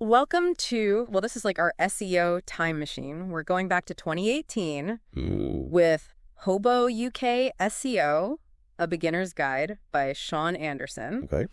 Welcome to, well, this is like our SEO time machine. We're going back to 2018 with Hobo UK SEO, A Beginner's Guide by Sean Anderson. Okay.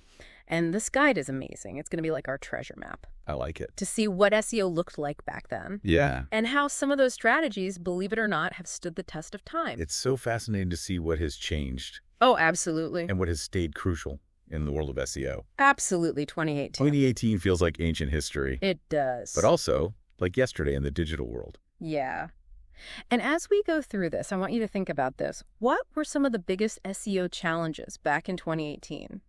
And this guide is amazing. It's going to be like our treasure map I like it. to see what SEO looked like back then. Yeah. And how some of those strategies, believe it or not, have stood the test of time. It's so fascinating to see what has changed Oh, absolutely. and what has stayed crucial in the world of SEO. Absolutely, 2018. 2018 feels like ancient history, It does. but also like yesterday in the digital world. Yeah. And as we go through this, I want you to think about this. What were some of the biggest SEO challenges back in 2018?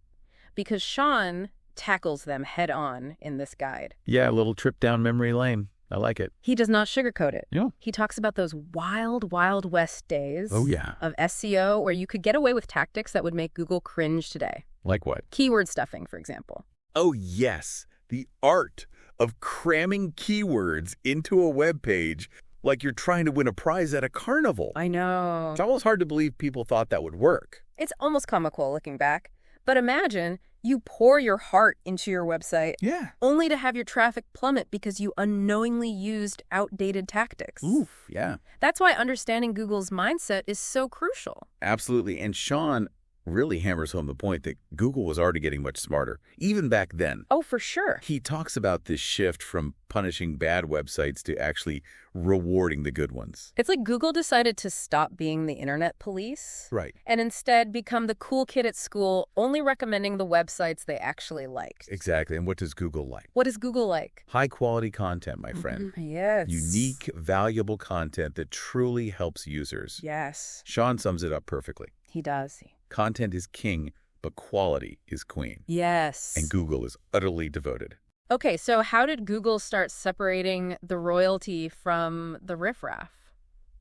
Because Sean tackles them head on in this guide. Yeah, a little trip down memory lane. I like it. He does not sugarcoat it. Yeah. He talks about those wild, wild west days Oh, yeah. of SEO where you could get away with tactics that would make Google cringe today. Like what? Keyword stuffing, for example. Oh, yes. The art of cramming keywords into a web page like you're trying to win a prize at a carnival. I know. It's almost hard to believe people thought that would work. It's almost comical looking back. But imagine you pour your heart into your website Yeah. only to have your traffic plummet because you unknowingly used outdated tactics. Oof. Yeah. That's why understanding Google's mindset is so crucial. Absolutely. And Sean really hammers home the point that Google was already getting much smarter, even back then. Oh, for sure. He talks about this shift from punishing bad websites to actually rewarding the good ones. It's like Google decided to stop being the internet police Right. and instead become the cool kid at school, only recommending the websites they actually liked. Exactly. And what does Google like? What is Google like? High quality content, my friend. Yes. Unique, valuable content that truly helps users. Yes, Sean sums it up perfectly. he does. Content is king, but quality is queen. Yes. And Google is utterly devoted. Okay, so how did Google start separating the royalty from the riffraff?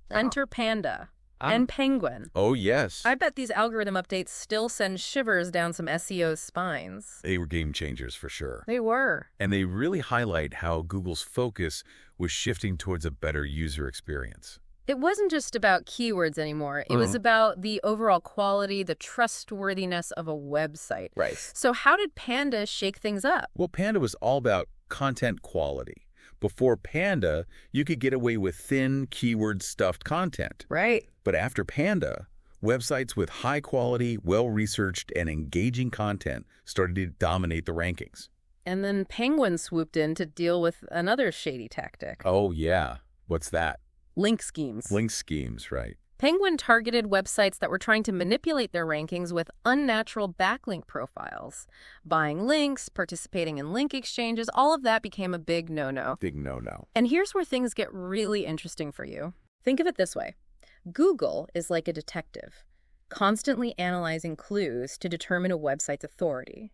Enter Panda and Penguin. Oh, yes. I bet these algorithm updates still send shivers down some SEO's spines. They were game changers for sure. They were. And they really highlight how Google's focus was shifting towards a better user experience. It wasn't just about keywords anymore. It was about the overall quality, the trustworthiness of a website. Right. So how did Panda shake things up? Well, Panda was all about content quality. Before Panda, you could get away with thin, keyword-stuffed content. Right. But after Panda, websites with high-quality, well-researched, and engaging content started to dominate the rankings. And then Penguin swooped in to deal with another shady tactic. Oh, yeah. What's that? Link schemes. Link schemes, right. Penguin targeted websites that were trying to manipulate their rankings with unnatural backlink profiles. Buying links, participating in link exchanges, all of that became a big no-no. Big no-no. And here's where things get really interesting for you. Think of it this way. Google is like a detective, constantly analyzing clues to determine a website's authority.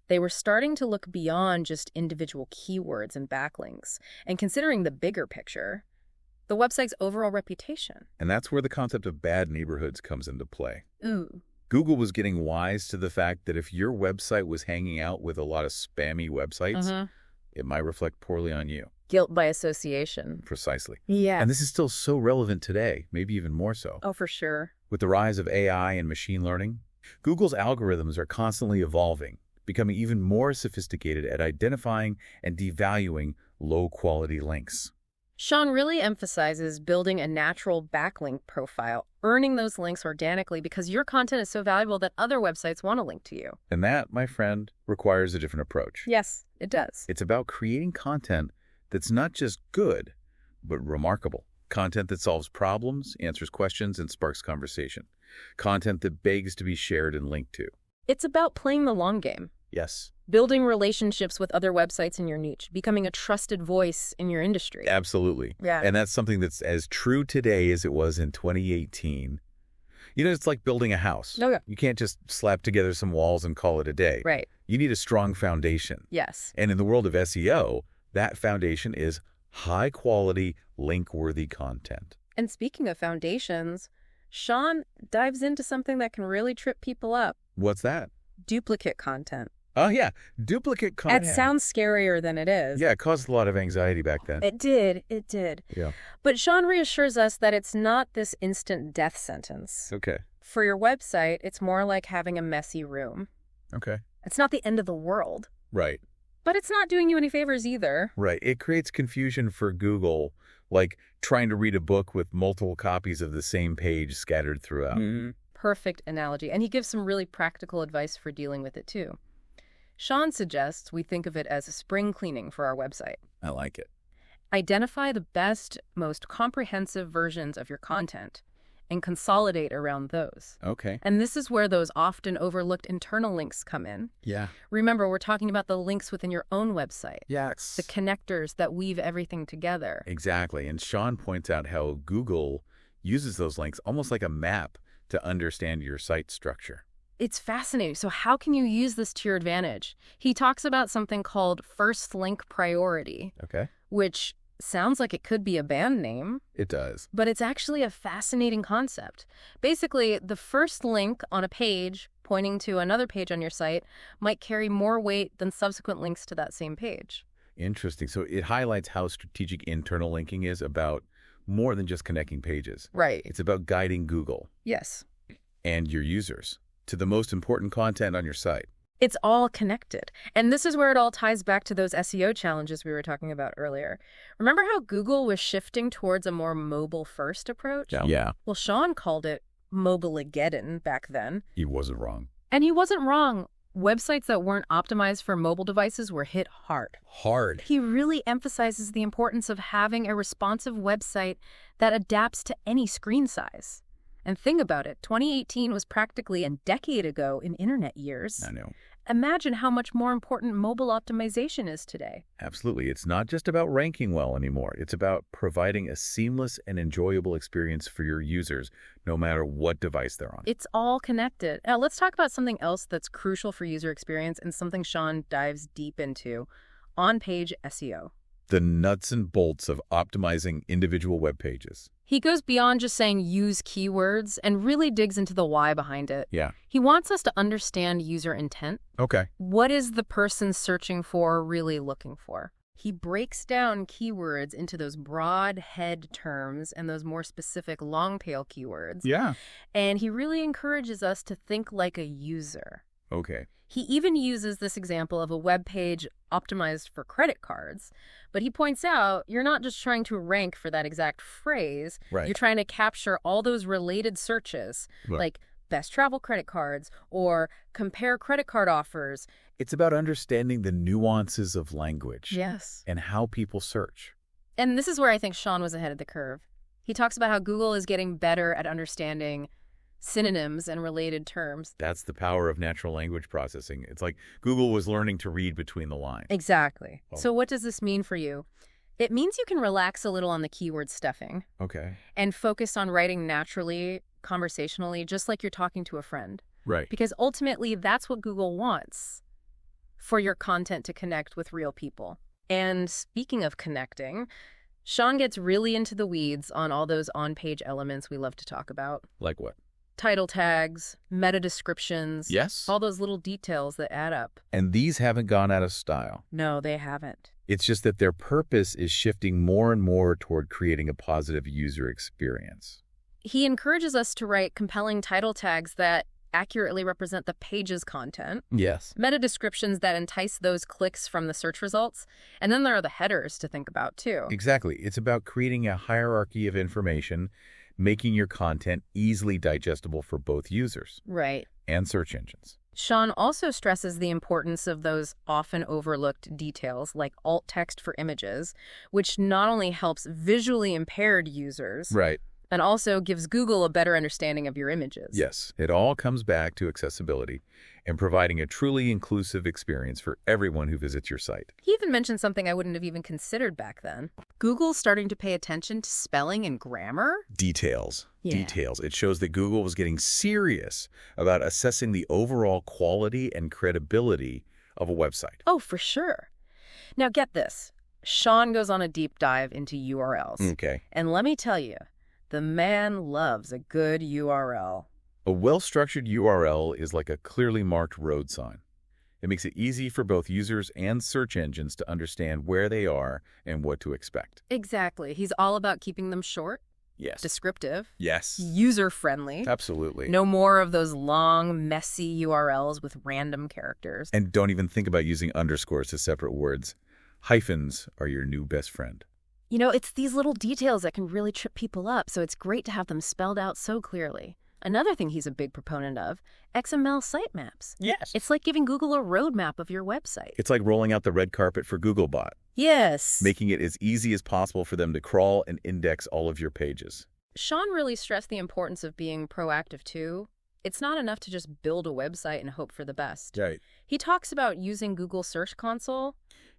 They were starting to look beyond just individual keywords and backlinks, and considering the bigger picture, the website's overall reputation. And that's where the concept of bad neighborhoods comes into play. Ooh. Google was getting wise to the fact that if your website was hanging out with a lot of spammy websites, it might reflect poorly on you. Guilt by association. Precisely. Yeah. And this is still so relevant today, maybe even more so. Oh, for sure. With the rise of AI and machine learning, Google's algorithms are constantly evolving, becoming even more sophisticated at identifying and devaluing low-quality links. Sean really emphasizes building a natural backlink profile, earning those links organically because your content is so valuable that other websites want to link to you. And that, my friend, requires a different approach. Yes, it does. It's about creating content that's not just good, but remarkable. Content that solves problems, answers questions, and sparks conversation. Content that begs to be shared and linked to. It's about playing the long game. Yes. Building relationships with other websites in your niche, becoming a trusted voice in your industry. Absolutely. Yeah. And that's something that's as true today as it was in 2018. You know, it's like building a house. Oh, yeah. You can't just slap together some walls and call it a day. Right. You need a strong foundation. Yes. And in the world of SEO, that foundation is high-quality, link-worthy content. And speaking of foundations, Sean dives into something that can really trip people up. What's that? Duplicate content. Oh, yeah. Duplicate content. It sounds scarier than it is. Yeah, it caused a lot of anxiety back then. It did. It did. Yeah. But Sean reassures us that it's not this instant death sentence. Okay. For your website, it's more like having a messy room. Okay. It's not the end of the world. Right. But it's not doing you any favors either. Right. It creates confusion for Google, like trying to read a book with multiple copies of the same page scattered throughout. Perfect analogy. And he gives some really practical advice for dealing with it too. Sean suggests we think of it as a spring cleaning for our website. I like it. Identify the best, most comprehensive versions of your content and consolidate around those. Okay. And this is where those often overlooked internal links come in. Yeah. Remember, we're talking about the links within your own website. Yes. The connectors that weave everything together. Exactly. And Sean points out how Google uses those links almost like a map to understand your site structure. It's fascinating. So how can you use this to your advantage? He talks about something called first link priority, Okay. which sounds like it could be a band name, It does. but it's actually a fascinating concept. Basically, the first link on a page pointing to another page on your site might carry more weight than subsequent links to that same page. Interesting. So it highlights how strategic internal linking is about more than just connecting pages. Right. It's about guiding Google Yes. and your users to the most important content on your site. It's all connected. And this is where it all ties back to those SEO challenges we were talking about earlier. Remember how Google was shifting towards a more mobile-first approach? Yeah. Well, Sean called it Mobilegeddon back then. He wasn't wrong. And he wasn't wrong. Websites that weren't optimized for mobile devices were hit hard. Hard. He really emphasizes the importance of having a responsive website that adapts to any screen size. And think about it, 2018 was practically a decade ago in internet years. I know. Imagine how much more important mobile optimization is today. Absolutely. It's not just about ranking well anymore. It's about providing a seamless and enjoyable experience for your users, no matter what device they're on. It's all connected. Now, let's talk about something else that's crucial for user experience and something Sean dives deep into, on-page SEO. The nuts and bolts of optimizing individual web pages. He goes beyond just saying use keywords and really digs into the why behind it. Yeah. He wants us to understand user intent. Okay. What is the person searching for really looking for? He breaks down keywords into those broad head terms and those more specific long tail keywords. Yeah. And he really encourages us to think like a user. Okay. He even uses this example of a web page optimized for credit cards, but he points out you're not just trying to rank for that exact phrase. Right. You're trying to capture all those related searches, like best travel credit cards or compare credit card offers. It's about understanding the nuances of language. Yes. And how people search. And this is where I think Sean was ahead of the curve. He talks about how Google is getting better at understanding synonyms and related terms. That's the power of natural language processing. It's like Google was learning to read between the lines. Exactly. Oh. So what does this mean for you? It means you can relax a little on the keyword stuffing Okay. and focus on writing naturally, conversationally, just like you're talking to a friend. Right. Because ultimately, that's what Google wants, for your content to connect with real people. And speaking of connecting, Sean gets really into the weeds on all those on-page elements we love to talk about. Like what? Title tags, meta descriptions. Yes. All those little details that add up. And these haven't gone out of style. No, they haven't. It's just that their purpose is shifting more and more toward creating a positive user experience. He encourages us to write compelling title tags that accurately represent the page's content, Yes. meta descriptions that entice those clicks from the search results, and then there are the headers to think about too. Exactly. It's about creating a hierarchy of information, making your content easily digestible for both users Right. and search engines. Sean also stresses the importance of those often overlooked details like alt text for images, which not only helps visually impaired users, Right. and also gives Google a better understanding of your images. Yes. It all comes back to accessibility and providing a truly inclusive experience for everyone who visits your site. He even mentioned something I wouldn't have even considered back then. Google's starting to pay attention to spelling and grammar. Details. Yeah. Details. It shows that Google was getting serious about assessing the overall quality and credibility of a website. Oh, for sure. Now get this. Sean goes on a deep dive into URLs. Okay. And let me tell you, the man loves a good URL. A well-structured URL is like a clearly marked road sign. It makes it easy for both users and search engines to understand where they are and what to expect. Exactly. He's all about keeping them short, Yes. descriptive, Yes. user-friendly. Absolutely. No more of those long, messy URLs with random characters. And don't even think about using underscores as separate words. Hyphens are your new best friend. You know, it's these little details that can really trip people up, so it's great to have them spelled out so clearly. Another thing he's a big proponent of, XML sitemaps. Yes. It's like giving Google a roadmap of your website. It's like rolling out the red carpet for Googlebot, Yes. making it as easy as possible for them to crawl and index all of your pages. Sean really stressed the importance of being proactive, too. It's not enough to just build a website and hope for the best. Right. He talks about using Google Search Console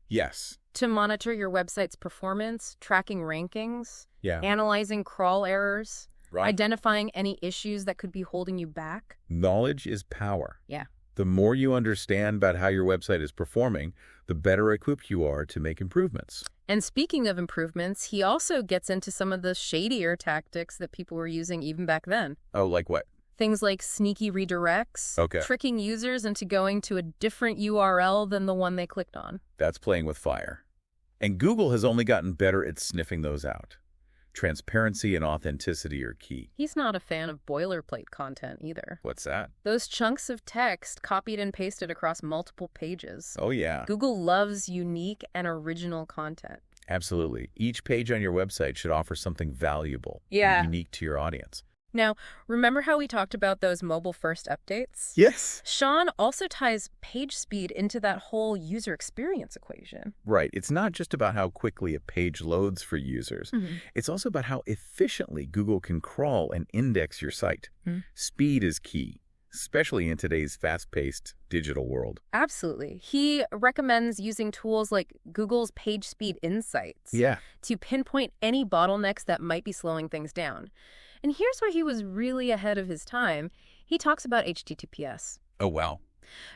Yes. to monitor your website's performance, tracking rankings, Yeah. analyzing crawl errors, Right. identifying any issues that could be holding you back. Knowledge is power. Yeah. The more you understand about how your website is performing, the better equipped you are to make improvements. And speaking of improvements, he also gets into some of the shadier tactics that people were using even back then. Oh, like what? Things like sneaky redirects, Okay. tricking users into going to a different URL than the one they clicked on. That's playing with fire. And Google has only gotten better at sniffing those out. Transparency and authenticity are key. He's not a fan of boilerplate content either. What's that? Those chunks of text copied and pasted across multiple pages. Oh, yeah. Google loves unique and original content. Absolutely. Each page on your website should offer something valuable, Yeah. and unique to your audience. Now, remember how we talked about those mobile-first updates? Yes. Sean also ties page speed into that whole user experience equation. Right. It's not just about how quickly a page loads for users. It's also about how efficiently Google can crawl and index your site. Speed is key, especially in today's fast-paced digital world. Absolutely. He recommends using tools like Google's Page Speed Insights to pinpoint any bottlenecks that might be slowing things down. And here's where he was really ahead of his time. He talks about HTTPS. Oh, wow.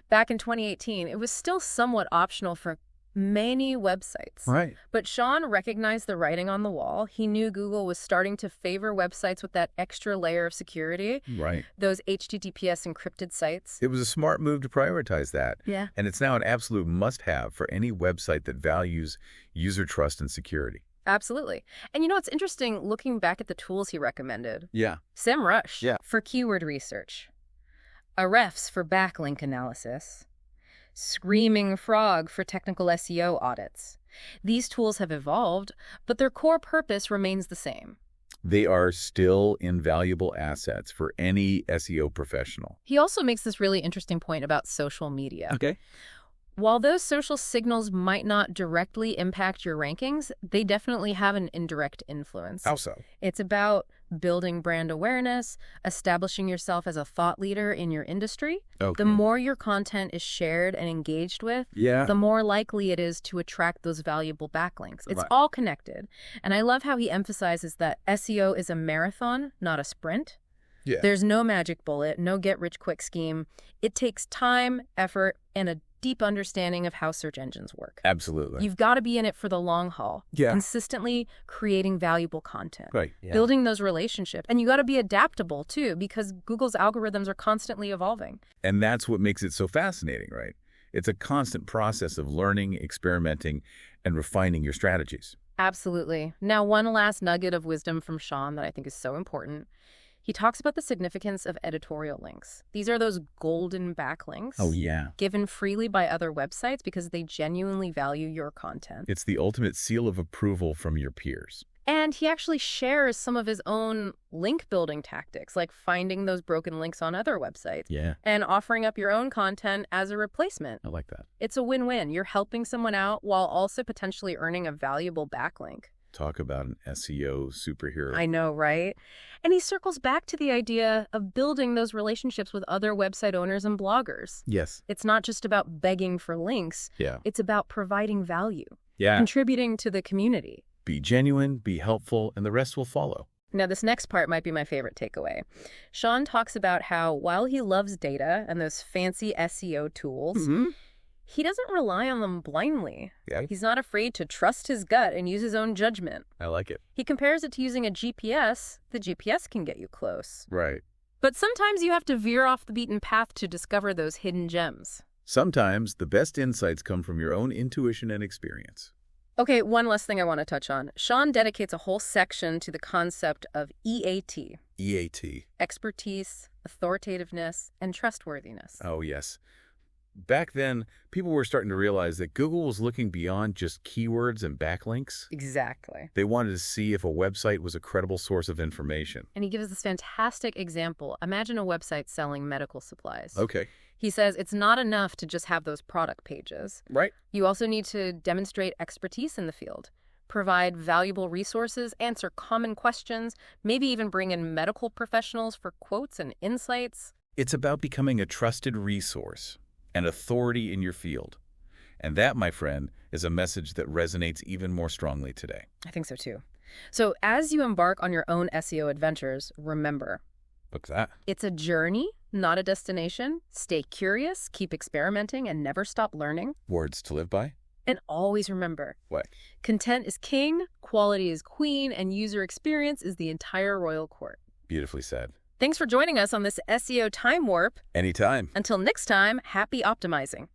Back in 2018, it was still somewhat optional for many websites. Right. But Sean recognized the writing on the wall. He knew Google was starting to favor websites with that extra layer of security, Right. those HTTPS encrypted sites. It was a smart move to prioritize that. Yeah. And it's now an absolute must-have for any website that values user trust and security. Absolutely. And you know, it's interesting looking back at the tools he recommended. Yeah. SEMrush for keyword research, Ahrefs for backlink analysis, Screaming Frog for technical SEO audits. These tools have evolved, but their core purpose remains the same. They are still invaluable assets for any SEO professional. He also makes this really interesting point about social media. Okay. While those social signals might not directly impact your rankings, they definitely have an indirect influence. How so? It's about building brand awareness, establishing yourself as a thought leader in your industry. Okay. The more your content is shared and engaged with, the more likely it is to attract those valuable backlinks. It's Right. all connected. And I love how he emphasizes that SEO is a marathon, not a sprint. Yeah. There's no magic bullet, no get-rich-quick scheme. It takes time, effort, and a deep understanding of how search engines work. Absolutely. You've got to be in it for the long haul, Yeah. consistently creating valuable content, Right. Yeah. building those relationships. And you got to be adaptable, too, because Google's algorithms are constantly evolving. And that's what makes it so fascinating, right? It's a constant process of learning, experimenting, and refining your strategies. Absolutely. Now, one last nugget of wisdom from Sean that I think is so important. He talks about the significance of editorial links. These are those golden backlinks yeah. given freely by other websites because they genuinely value your content. It's the ultimate seal of approval from your peers. And he actually shares some of his own link building tactics, like finding those broken links on other websites Yeah. and offering up your own content as a replacement. I like that. It's a win-win. You're helping someone out while also potentially earning a valuable backlink. Talk about an SEO superhero. I know, right? And he circles back to the idea of building those relationships with other website owners and bloggers. Yes. It's not just about begging for links. Yeah. It's about providing value, Yeah. contributing to the community. Be genuine, be helpful, and the rest will follow. Now, this next part might be my favorite takeaway. Sean talks about how while he loves data and those fancy SEO tools, he doesn't rely on them blindly. Yeah. He's not afraid to trust his gut and use his own judgment. I like it. He compares it to using a GPS. The GPS can get you close. Right. But sometimes you have to veer off the beaten path to discover those hidden gems. Sometimes the best insights come from your own intuition and experience. Okay, one last thing I want to touch on. Sean dedicates a whole section to the concept of EAT. EAT. Expertise, authoritativeness, and trustworthiness. Oh, yes. Back then, people were starting to realize that Google was looking beyond just keywords and backlinks. Exactly. They wanted to see if a website was a credible source of information. And he gives this fantastic example. Imagine a website selling medical supplies. Okay. He says it's not enough to just have those product pages. Right. You also need to demonstrate expertise in the field, provide valuable resources, answer common questions, maybe even bring in medical professionals for quotes and insights. It's about becoming a trusted resource, an authority in your field. And that, my friend, is a message that resonates even more strongly today. I think so too. So as you embark on your own SEO adventures, remember, What's that? it's a journey, not a destination. Stay curious, keep experimenting, and never stop learning. Words to live by? And always remember, What? content is king, quality is queen, and user experience is the entire royal court. Beautifully said. Thanks for joining us on this SEO time warp. Anytime. Until next time, happy optimizing.